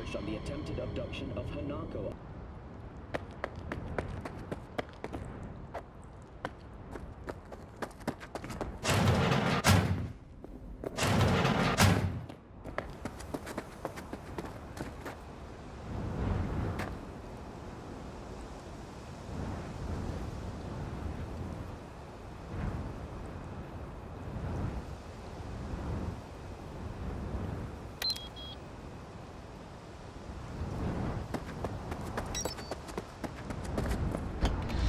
researched on the attempted abduction of Hanako.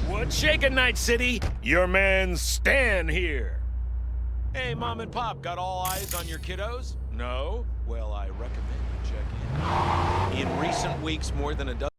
What's shaking, Night City? Your man Stan here. Hey, Mom and Pop, got all eyes on your kiddos? No? Well, I recommend you check in. In recent weeks, more than a dozen...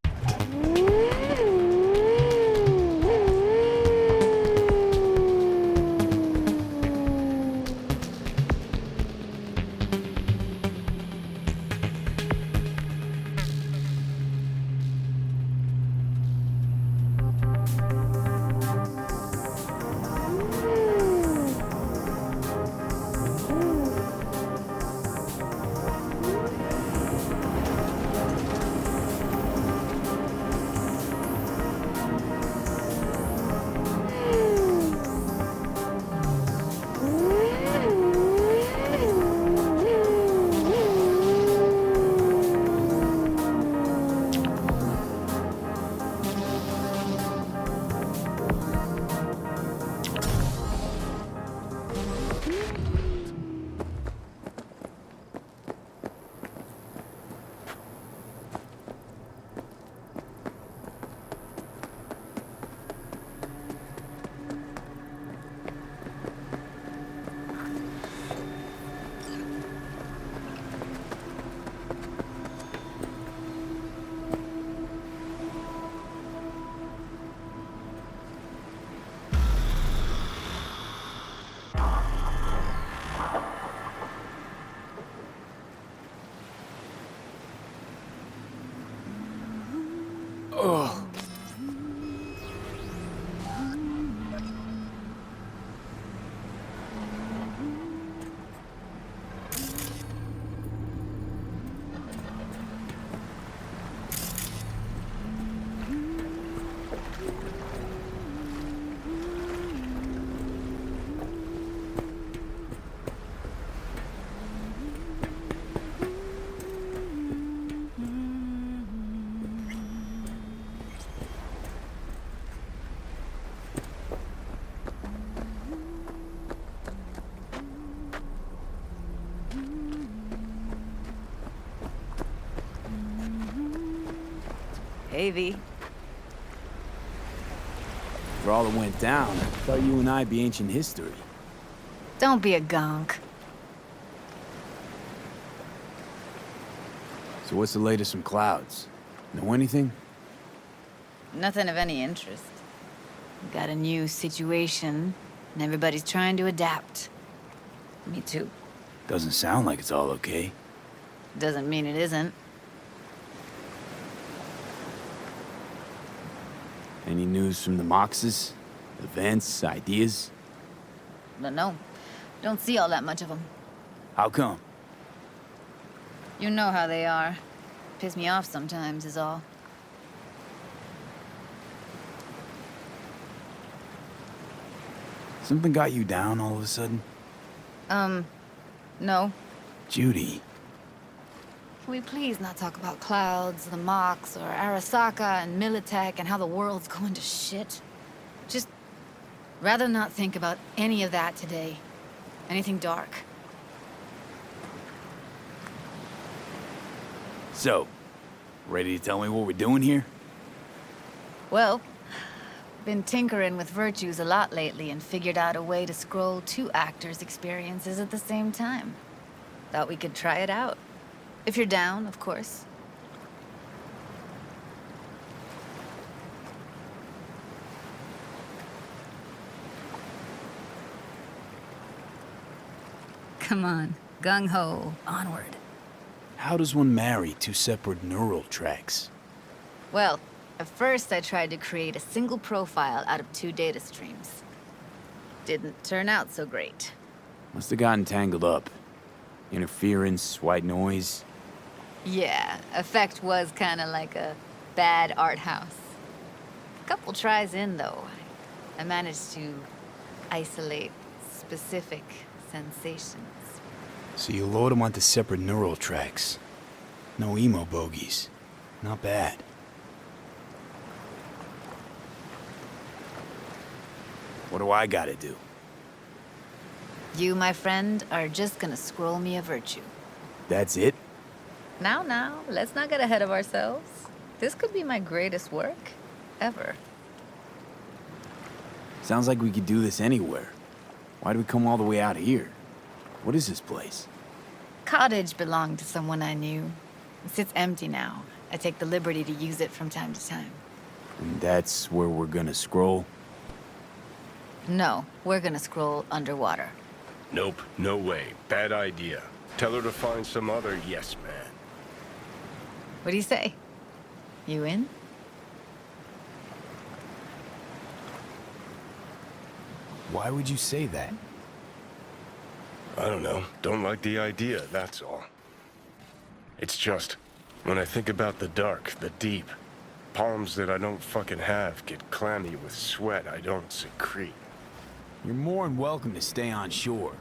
Hey, V. For all that went down, I thought you and I'd be ancient history. Don't be a gunk. So what's the latest from Clouds? Know anything? Nothing of any interest. Got a new situation, and everybody's trying to adapt. Me too. Doesn't sound like it's all okay. Doesn't mean it isn't. Any news from the Moxes? Events, ideas? But no, don't see all that much of them. How come? You know how they are. Piss me off sometimes is all. Something got you down all of a sudden? No. Judy. Can we please not talk about Clouds, the Mox, or Arasaka and Militech and how the world's going to shit? Just rather not think about any of that today. Anything dark. So, ready to tell me what we're doing here? Well, been tinkering with virtues a lot lately and figured out a way to scroll 2 actors' experiences at the same time. Thought we could try it out. If you're down, of course. Come on, gung-ho, onward. How does one marry 2 separate neural tracks? Well, at first I tried to create a single profile out of 2 data streams. Didn't turn out so great. Must have gotten tangled up. Interference, white noise. Yeah, Effect was kind of like a bad art house. A couple tries in, though, I managed to isolate specific sensations. So you load them onto separate neural tracks. No emo bogies. Not bad. What do I gotta do? You, my friend, are just gonna scroll me a virtue. That's it? Now, let's not get ahead of ourselves. This could be my greatest work ever. Sounds like we could do this anywhere. Why do we come all the way out here? What is this place? Cottage belonged to someone I knew. It sits empty now. I take the liberty to use it from time to time. And that's where we're gonna scroll? No, we're gonna scroll underwater. Nope, no way. Bad idea. Tell her to find some other yes man. What do you say? You in? Why would you say that? I don't know. Don't like the idea, that's all. It's just, when I think about the dark, the deep, palms that I don't fucking have get clammy with sweat I don't secrete. You're more than welcome to stay on shore.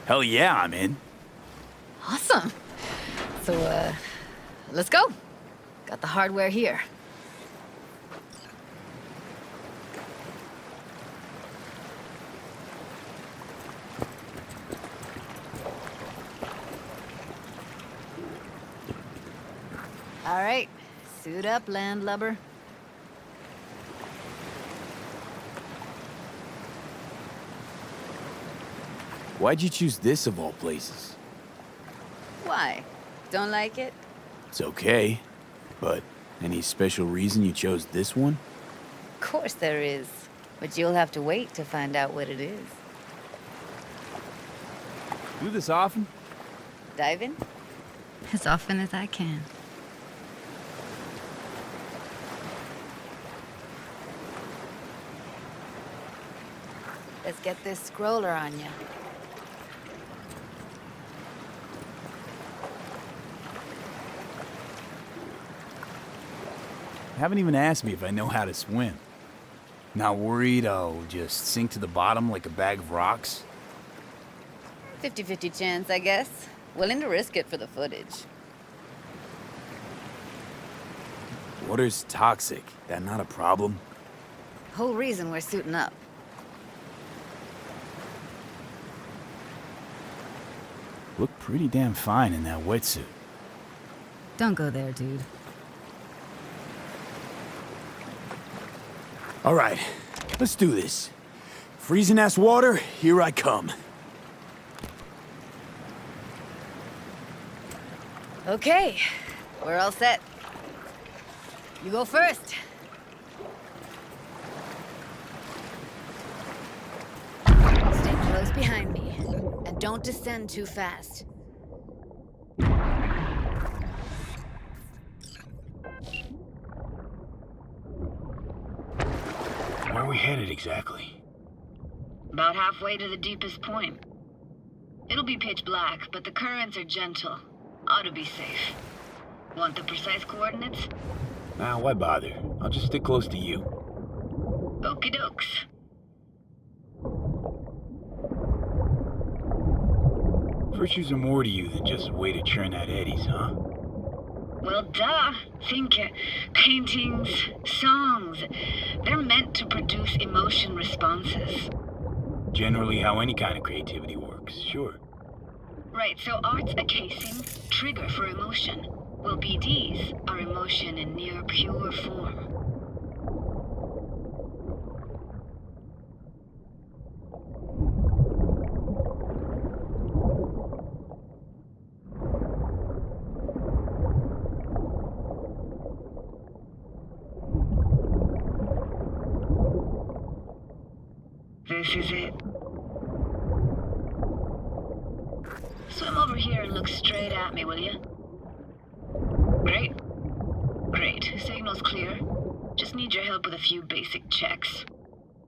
Hell yeah, I'm in. Awesome. So, let's go. Got the hardware here. All right, suit up, landlubber. Why'd you choose this of all places? Why? Don't like it? It's okay, but any special reason you chose this one? Of course there is, but you'll have to wait to find out what it is. Do this often? Dive in? As often as I can. Let's get this scroller on ya. Haven't even asked me if I know how to swim. Not worried I'll just sink to the bottom like a bag of rocks? 50-50 chance, I guess. Willing to risk it for the footage. Water's toxic. That not a problem? Whole reason we're suiting up. Look pretty damn fine in that wetsuit. Don't go there, dude. All right, let's do this. Freezing-ass water, here I come. Okay, we're all set. You go first. Stay close behind me, and don't descend too fast. Where are we headed exactly? About halfway to the deepest point. It'll be pitch black, but the currents are gentle. Ought to be safe. Want the precise coordinates? Nah, why bother? I'll just stick close to you. Okie dokes. Virtues are more to you than just a way to churn out eddies, huh? Well, duh. Think paintings, songs. They're meant to produce emotion responses. Generally how any kind of creativity works, sure. Right, so art's a casing, trigger for emotion. Well, BDs are emotion in near pure form. This is it. Swim over here and look straight at me, will you? Great. Great. Signal's clear. Just need your help with a few basic checks.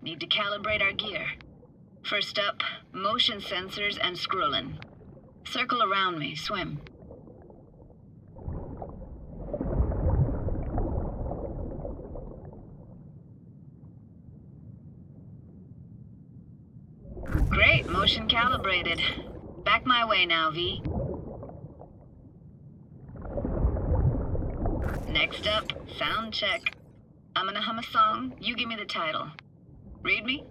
Need to calibrate our gear. First up, motion sensors and scrolling. Circle around me, swim. Great, motion calibrated. Back my way now, V. Next up, sound check. I'm gonna hum a song, you give me the title. Read me?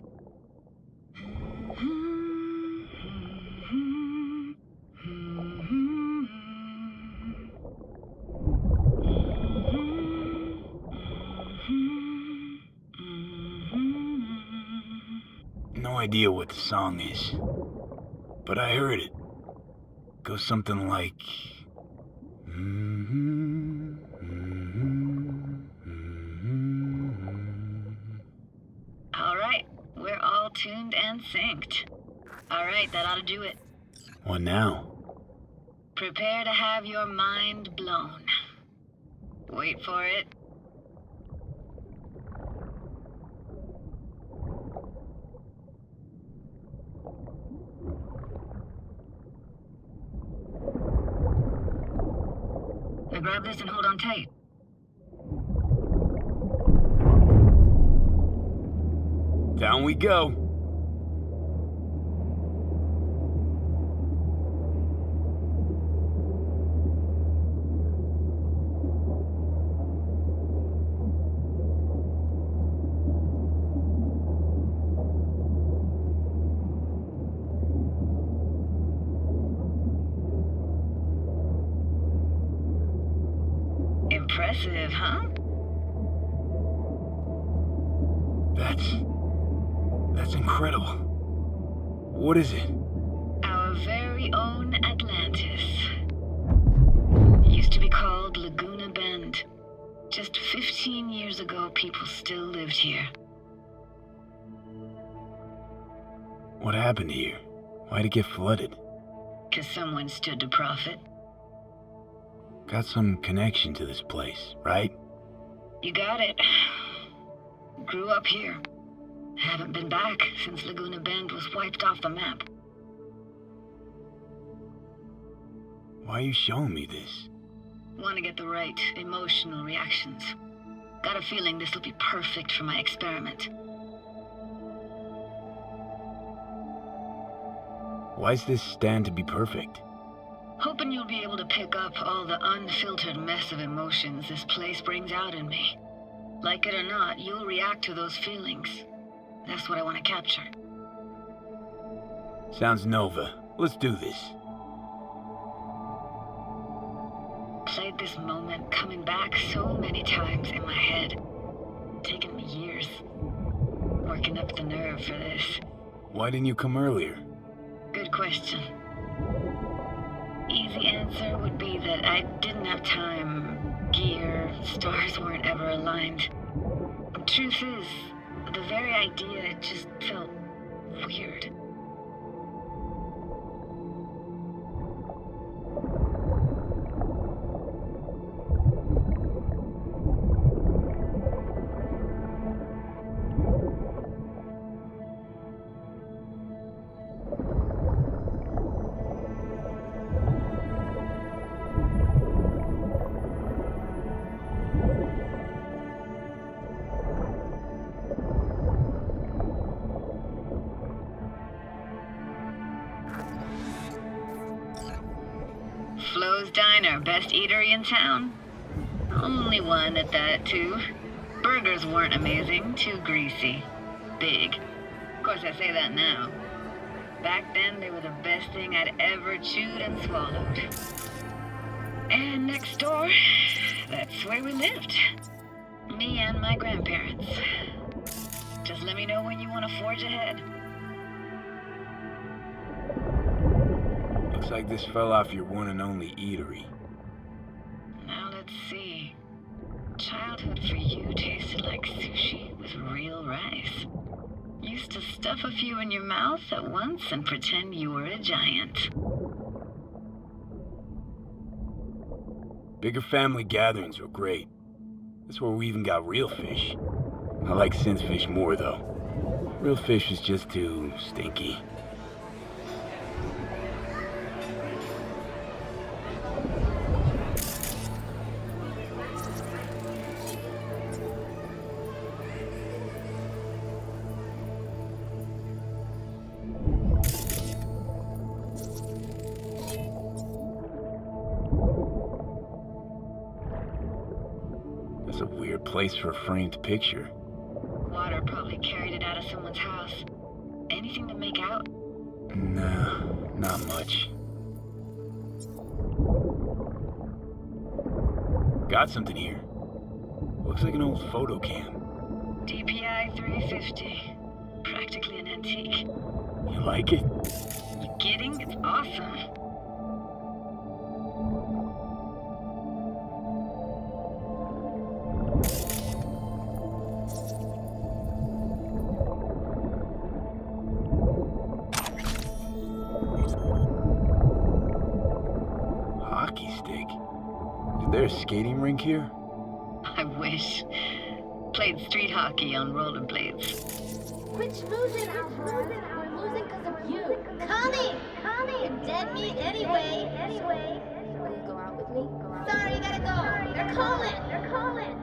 No idea what the song is, but I heard it. Goes something like... All right, we're all tuned and synced. All right, that ought to do it. What now? Prepare to have your mind blown. Wait for it. Now grab this and hold on tight. Down we go. Impressive, huh? That's incredible. What is it? Our very own Atlantis. Used to be called Laguna Bend. Just 15 years ago, people still lived here. What happened here? Why'd it get flooded? 'Cause someone stood to profit. Got some connection to this place, right? You got it. Grew up here. Haven't been back since Laguna Bend was wiped off the map. Why are you showing me this? Want to get the right emotional reactions. Got a feeling this will be perfect for my experiment. Why's this stand to be perfect? Hoping you'll be able to pick up all the unfiltered mess of emotions this place brings out in me. Like it or not, you'll react to those feelings. That's what I want to capture. Sounds Nova. Let's do this. Played this moment coming back so many times in my head. Taken me years. Working up the nerve for this. Why didn't you come earlier? Good question. Easy answer would be that I didn't have time. Gear, stars weren't ever aligned. Truth is, the very idea just felt weird. Flo's Diner, best eatery in town? Only one at that, too. Burgers weren't amazing, too greasy. Big. Of course, I say that now. Back then, they were the best thing I'd ever chewed and swallowed. And next door, that's where we lived. Me and my grandparents. Just let me know when you want to forge ahead. Looks like this fell off your one and only eatery. Now let's see. Childhood for you tasted like sushi with real rice. Used to stuff a few in your mouth at once and pretend you were a giant. Bigger family gatherings were great. That's where we even got real fish. I like synth fish more, though. Real fish is just too stinky. That's a weird place for a framed picture. Water probably carried it out of someone's house. Anything to make out? Nah, not much. Got something here. Looks like an old photo cam. DPI 350. Practically an antique. You like it? You kidding? It's awesome. Hockey stick? Is there a skating rink here? I wish. Played street hockey on rollerblades. Quit losing, Alfred. We're losing because of you. Connie! You're dead meat anyway. Will you go out with me? Sorry, you gotta go. They're calling.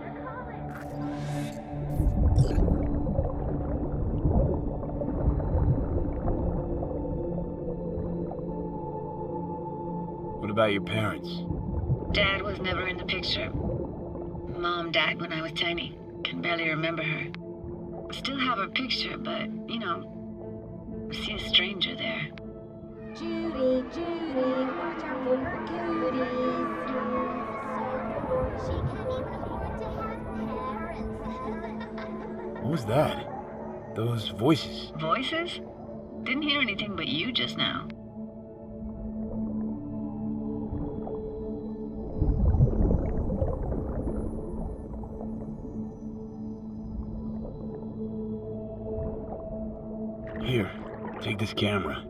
What about your parents? Dad was never in the picture. Mom died when I was tiny. Can barely remember her. Still have her picture, but, you know, I see a stranger there. Judy, watch out for her cuties. She can't even afford to have parents. What was that? Those voices. Voices? Didn't hear anything but you just now. Here, take this camera.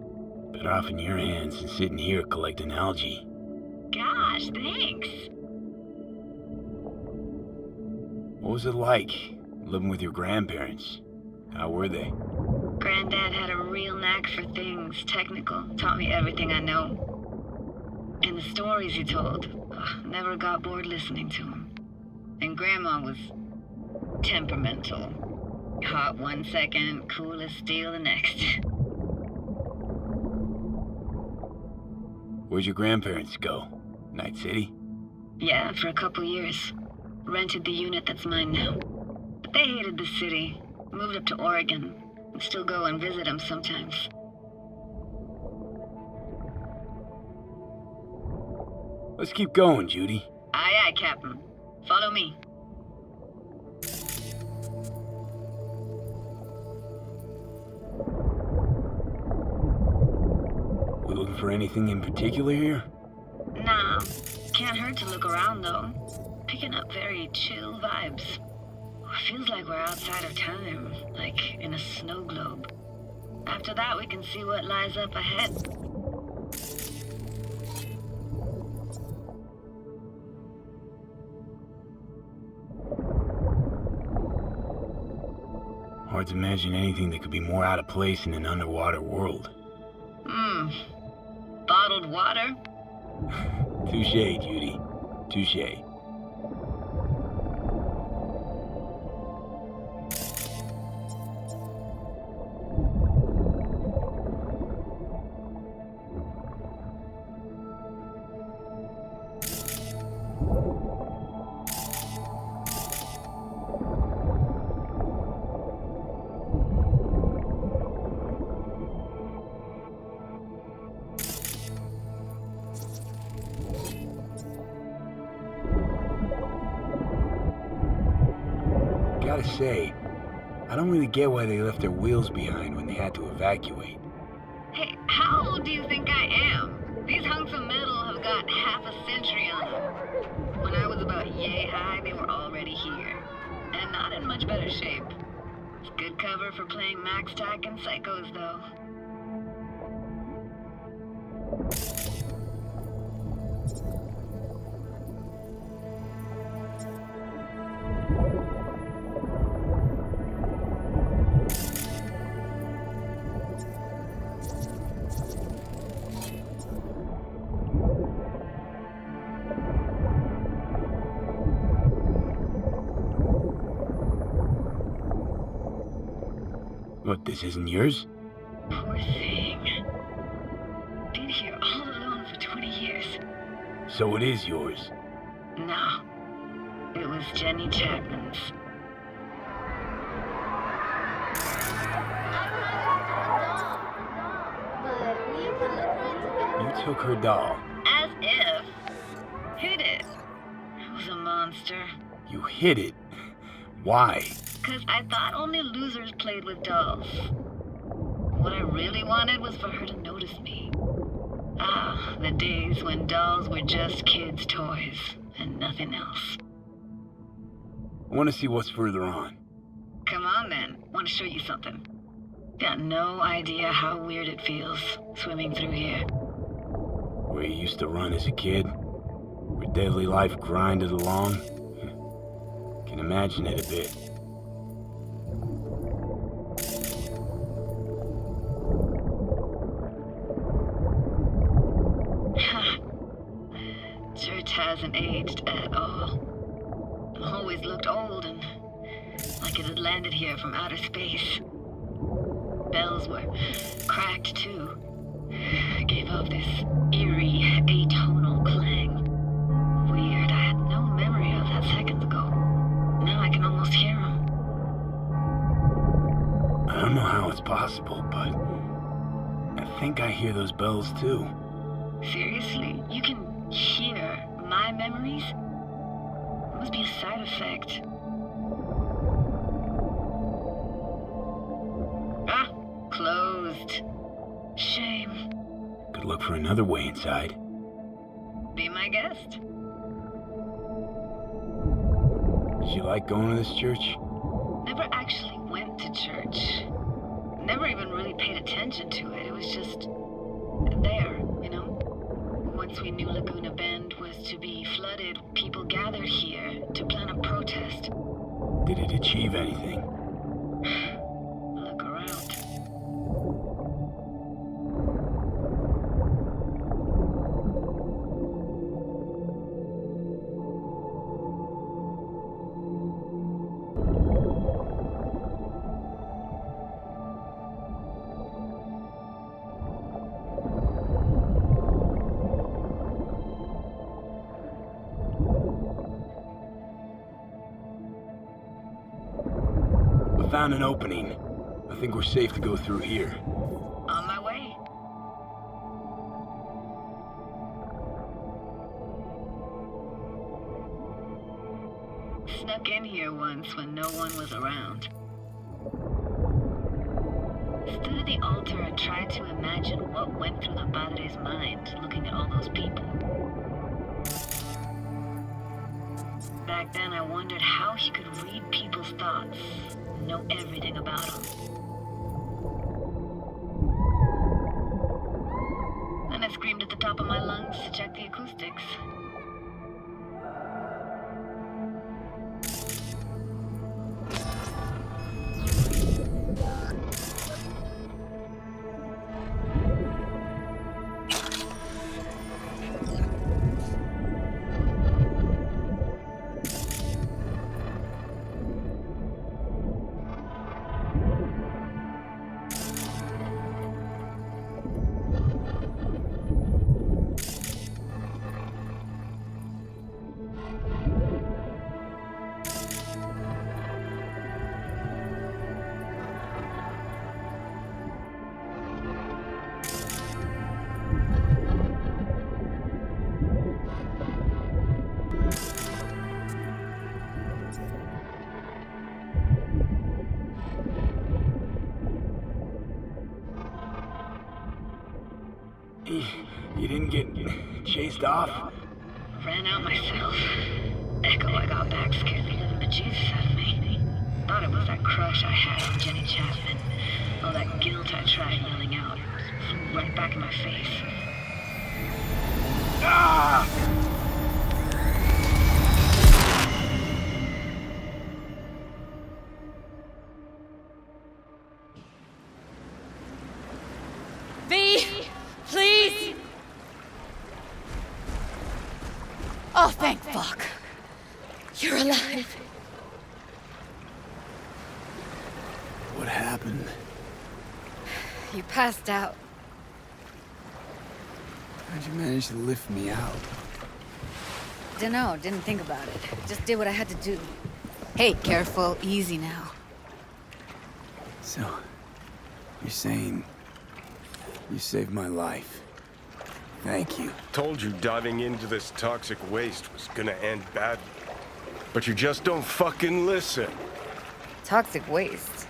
Better off in your hands than sitting here collecting algae. Gosh, thanks. What was it like, living with your grandparents? How were they? Granddad had a real knack for things technical. Taught me everything I know. And the stories he told, never got bored listening to them. And Grandma was temperamental. Hot one second, cool as steel the next. Where'd your grandparents go? Night City? Yeah, for a couple years. Rented the unit that's mine now. But they hated the city. Moved up to Oregon. And still go and visit them sometimes. Let's keep going, Judy. Aye, aye, Captain. Follow me. We looking for anything in particular here? Nah, can't hurt to look around though. Picking up very chill vibes. Feels like we're outside of time, like in a snow globe. After that, we can see what lies up ahead. Hard to imagine anything that could be more out of place in an underwater world. Bottled water? Touché, Judy. Touché. Gotta say, I don't really get why they left their wheels behind when they had to evacuate. Hey, how old do you think I am? These hunks of metal have got half a century on them. When I was about yay high, they were already here. And not in much better shape. It's good cover for playing Max Tack and Psychos, though. What, this isn't yours? Poor thing. Been here all alone for 20 years. So it is yours. No. It was Jenny Chapman's. But we can look for it together. You took her doll. As if. Hid it. I was a monster. You hid it. Why? 'Cause I thought only losers played with dolls. What I really wanted was for her to notice me. Ah, the days when dolls were just kids' toys and nothing else. I want to see what's further on. Come on then, want to show you something. Got no idea how weird it feels swimming through here. Where you used to run as a kid? Where daily life grinded along? Can imagine it a bit. Church hasn't aged at all. Always looked old and like it had landed here from outer space. Bells were cracked too. Gave off this eerie, atonal clang. Weird, I had no memory of that seconds ago. Now I can almost hear them. I don't know how it's possible, but I think I hear those bells too. Seriously, you can hear my memories? It must be a side effect. Ah, closed. Shame. Could look for another way inside. Be my guest. Did you like going to this church? Never actually went to church. Never even really paid attention to it. It was just there, you know? Once we knew Laguna Bend was to be flooded, people gathered here to plan a protest. Did it achieve anything? Look around. Found an opening. I think we're safe to go through here. On my way. Snuck in here once when no one was around. Stood at the altar and tried to imagine what went through the padre's mind looking at all those people. Back then I wondered how he could read people's thoughts. Know everything about him. Then I screamed at the top of my lungs to check the acoustics. You didn't get chased off? Ran out myself. Echo I got back scared the living bejesus out of me. Thought it was that crush I had on Jenny Chapman. All that guilt I tried yelling out. Flew right back in my face. Ah! Please! Oh, thank fuck. You're alive. What happened? You passed out. How'd you manage to lift me out? Dunno, didn't think about it. Just did what I had to do. Hey, careful, easy now. So, you're saying you saved my life. Thank you. Told you diving into this toxic waste was gonna end badly. But you just don't fucking listen. Toxic waste.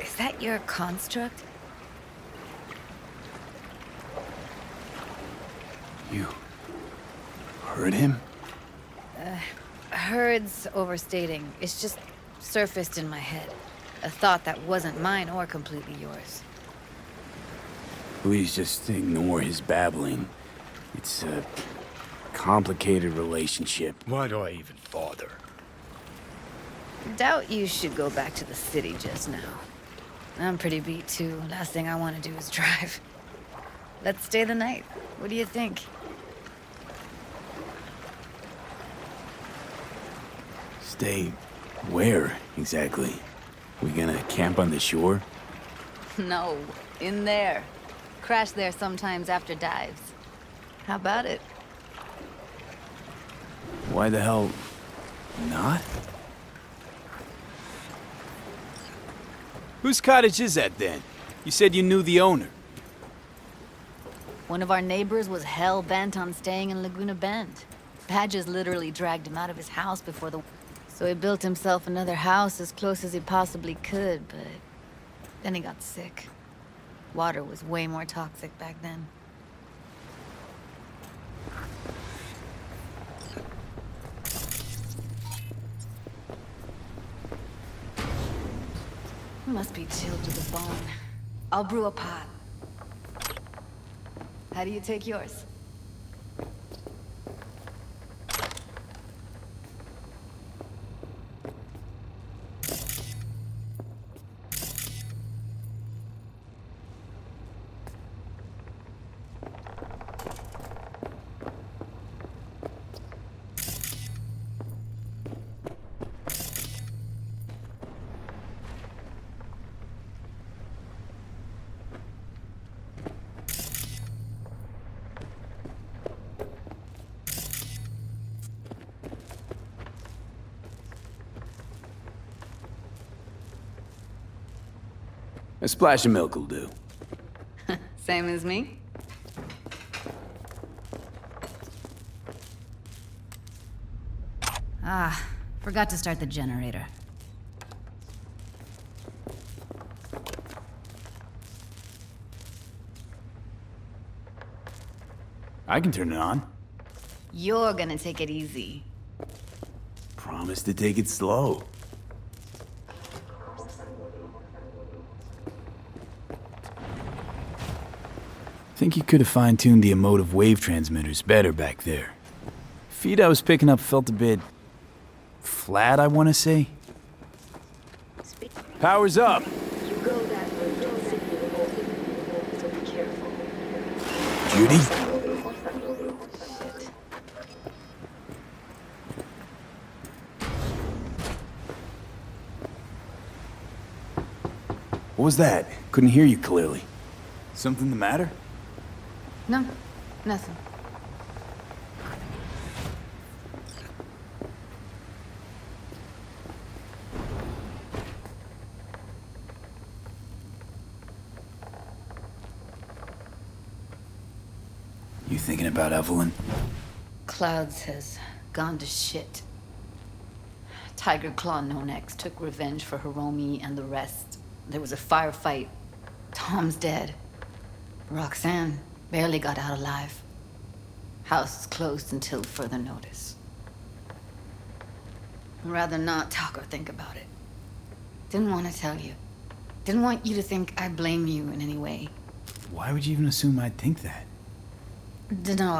Is that your construct? You heard him? Heard's overstating. It's just surfaced in my head. A thought that wasn't mine or completely yours. Please just ignore his babbling. It's a complicated relationship. Why do I even bother? Doubt you should go back to the city just now. I'm pretty beat too. Last thing I want to do is drive. Let's stay the night. What do you think? Stay where, exactly? We gonna camp on the shore? No, in there. Crash there sometimes after dives. How about it? Why the hell not? Whose cottage is that then? You said you knew the owner. One of our neighbors was hell-bent on staying in Laguna Bend. Badges literally dragged him out of his house before the... So he built himself another house as close as he possibly could, but... Then he got sick. Water was way more toxic back then. Must be chilled to the bone. I'll brew a pot. How do you take yours? A splash of milk will do. Same as me? Ah, forgot to start the generator. I can turn it on. You're gonna take it easy. Promise to take it slow. Think you could have fine-tuned the emotive wave transmitters better back there. Feed I was picking up felt a bit... flat, I want to say. Power's up! You go that way, don't sit here, so be careful. Judy? What was that? Couldn't hear you clearly. Something the matter? No, nothing. You thinking about Evelyn? Clouds has gone to shit. Tiger Claw No Next took revenge for Hiromi and the rest. There was a firefight. Tom's dead. Roxanne barely got out alive. House is closed until further notice. I'd rather not talk or think about it. Didn't want to tell you. Didn't want you to think I blame you in any way. Why would you even assume I'd think that? No,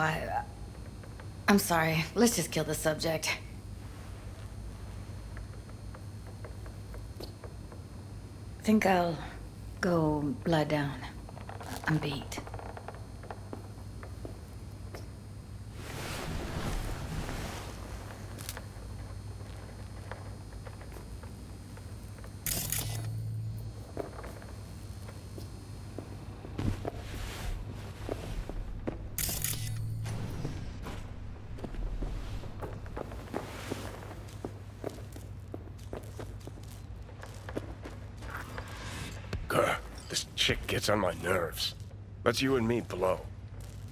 I'm sorry. Let's just kill the subject. Think I'll go lie down. I'm beat. Grr, this chick gets on my nerves. Let's you and me blow.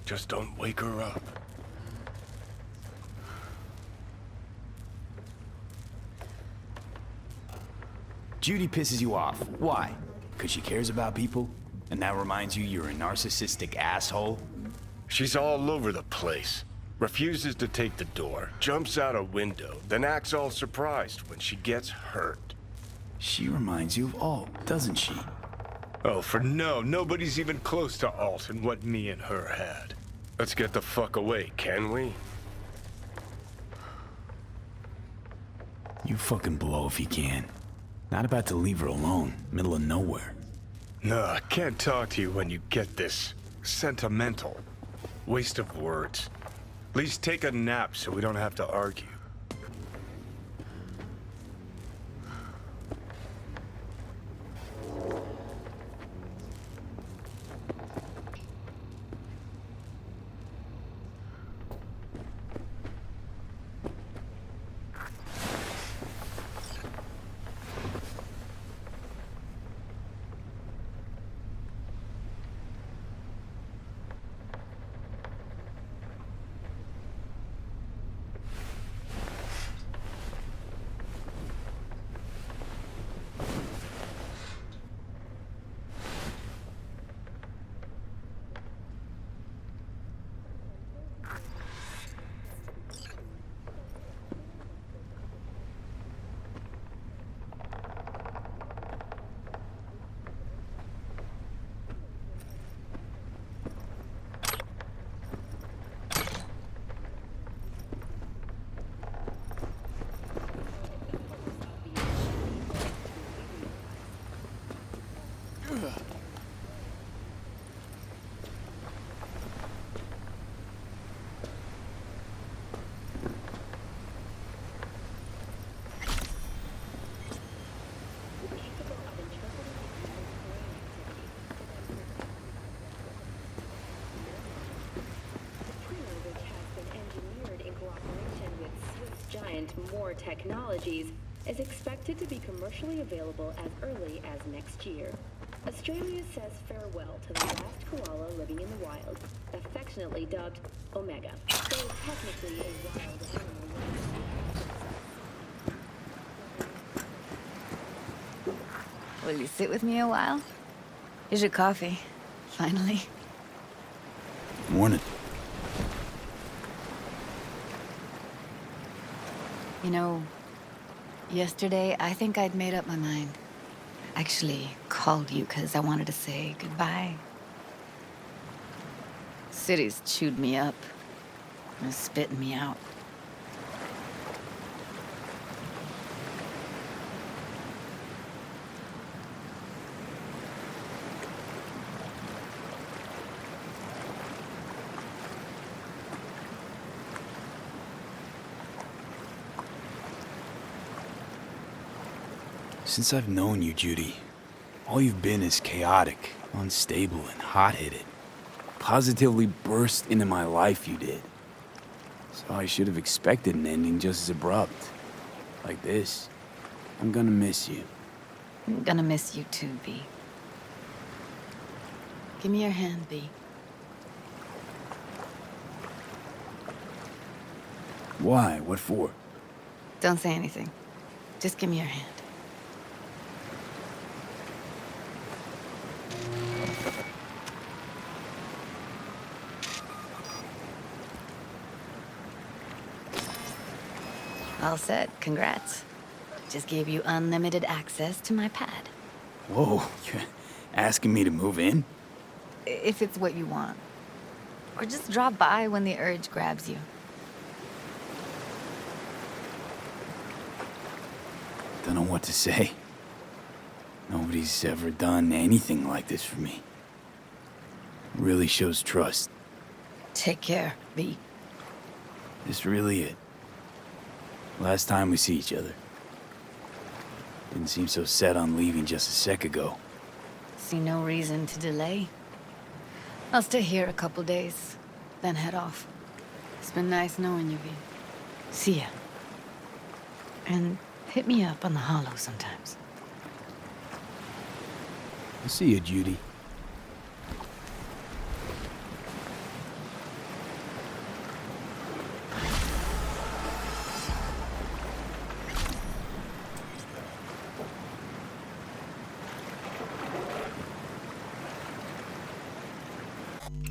Just don't wake her up. Judy pisses you off. Why? Because she cares about people? And that reminds you you're a narcissistic asshole? She's all over the place. Refuses to take the door, jumps out a window, then acts all surprised when she gets hurt. She reminds you of Alt, doesn't she? Oh, for no, nobody's even close to Alt in what me and her had. Let's get the fuck away, can we? You fucking blow if you can. Not about to leave her alone, middle of nowhere. No, I can't talk to you when you get this sentimental. Waste of words. At least take a nap so we don't have to argue. More technologies is expected to be commercially available as early as next year. Australia says farewell to the last koala living in the wild, affectionately dubbed Omega, though technically a wild animal. Will you sit with me a while? Here's your coffee. Finally. Morning. You know, yesterday I think I'd made up my mind. Actually, called you because I wanted to say goodbye. City's chewed me up. And spitting me out. Since I've known you, Judy, all you've been is chaotic, unstable, and hot-headed. Positively burst into my life, you did. So I should have expected an ending just as abrupt. Like this. I'm gonna miss you. I'm gonna miss you too, B. Give me your hand, B. Why? What for? Don't say anything. Just give me your hand. All set. Congrats. Just gave you unlimited access to my pad. Whoa, you're asking me to move in? If it's what you want. Or just drop by when the urge grabs you. Don't know what to say. Nobody's ever done anything like this for me. Really shows trust. Take care, B. This really it. Last time we see each other. Didn't seem so set on leaving just a sec ago. See no reason to delay. I'll stay here a couple days, then head off. It's been nice knowing you, V. See ya. And hit me up on the holo sometimes. I'll see you, Judy.